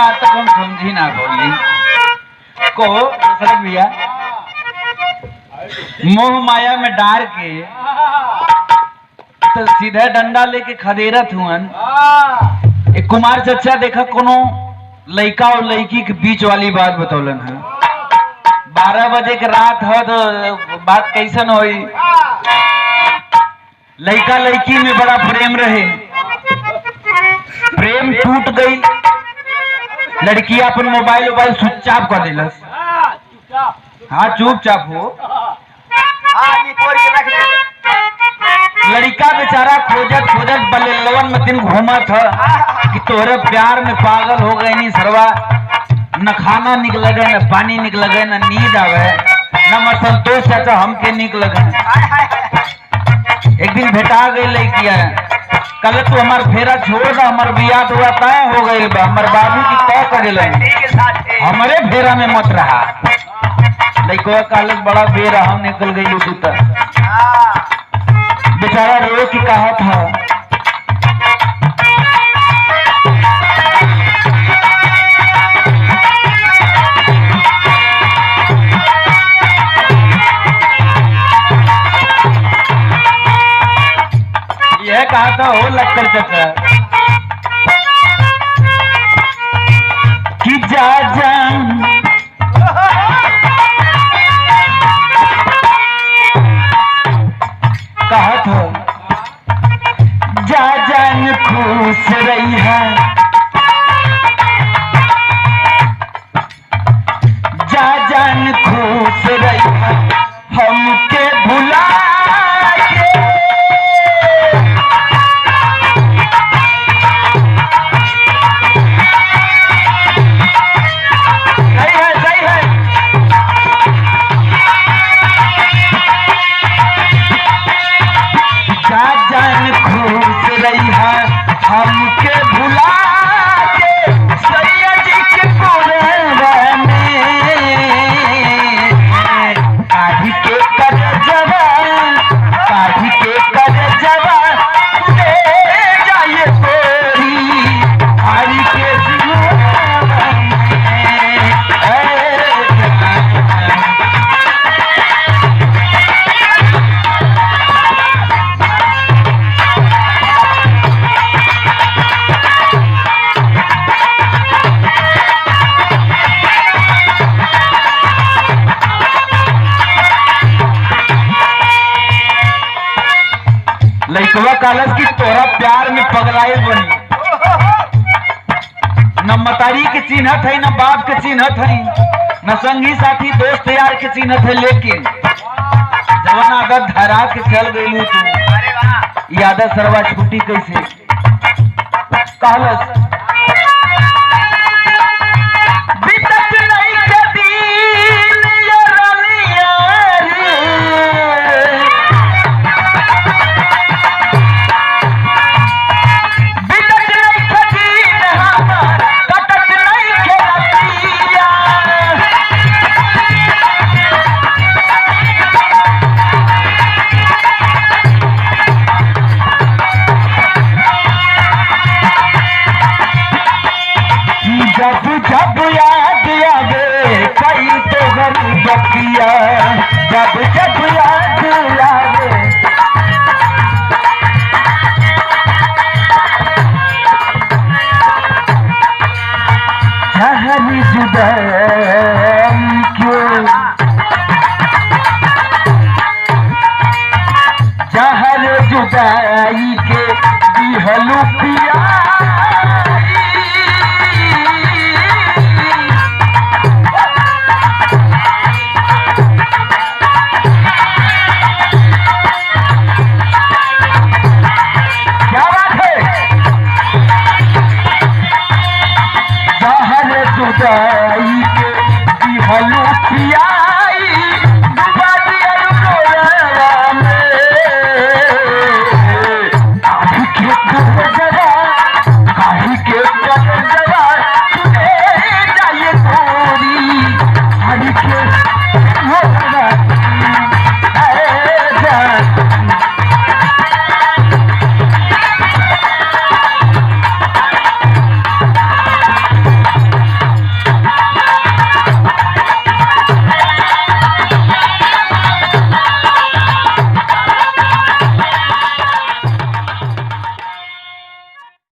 आज तक हम समझी ना बोली को सर भैया मोह माया में डार के तो सीधे डंडा लेके खदेरत हुअन। एक कुमार चचा देखा कोनो लड़का और लड़की के बीच वाली बात बतौलन है। 12 बजे के रात है तो बात कैसन होई। लड़का लड़की में बड़ा प्रेम रहे, प्रेम टूट गई। लड़की अपन मोबाइल स्विच ऑफ कर दिलस। हाँ चुपचाप हो। लड़का बेचारा खोजत खोजत बल्लेवन में दिन घूमा था कि तोहरे प्यार में पागल हो गए। नहीं सरवा न खाना निक लगे, न पानी निक लगे, न नींद आवे, न मर संतोष चाचा हमके निक लगे। एक दिन भेटा गई लड़किया, कल तू हमार फेरा छोड़ दा, हमार बियाह हुआ तय हो गई बा, हमार बाबू की तय करे हमारे फेरा में मत रहा। लड़का कालक बड़ा बेरहम निकल गई तू। बेचारा रो की कहा था यह कहा था हो लक्कर चाचा कि जा जान कहा था जा जान खुश रही है, जा जान खुश रही है हमके भुला के। सही है जा जान खुश रही है हमके भुला के। सैया जी के कोरे में काढ़ी के कर जवान, काढ़ी के कर जवान ले जाइए तोरी हरी के लड़कवा कालस की तोरा प्यार में पगलाए बनी। न मतारी के चिन्हत है, न बाप के चिन्हत है, न संगी साथी दोस्त यार के चिन्हत है। लेकिन जवान आदत धरा के चल गई तू, यादत सरवा छुट्टी कैसे कहलस जब याद आवे कई तो गरीब बकिया, जब जब याद आवे जहरी जुदाई क्यों, जहर जुदाई के दिहलू पिया।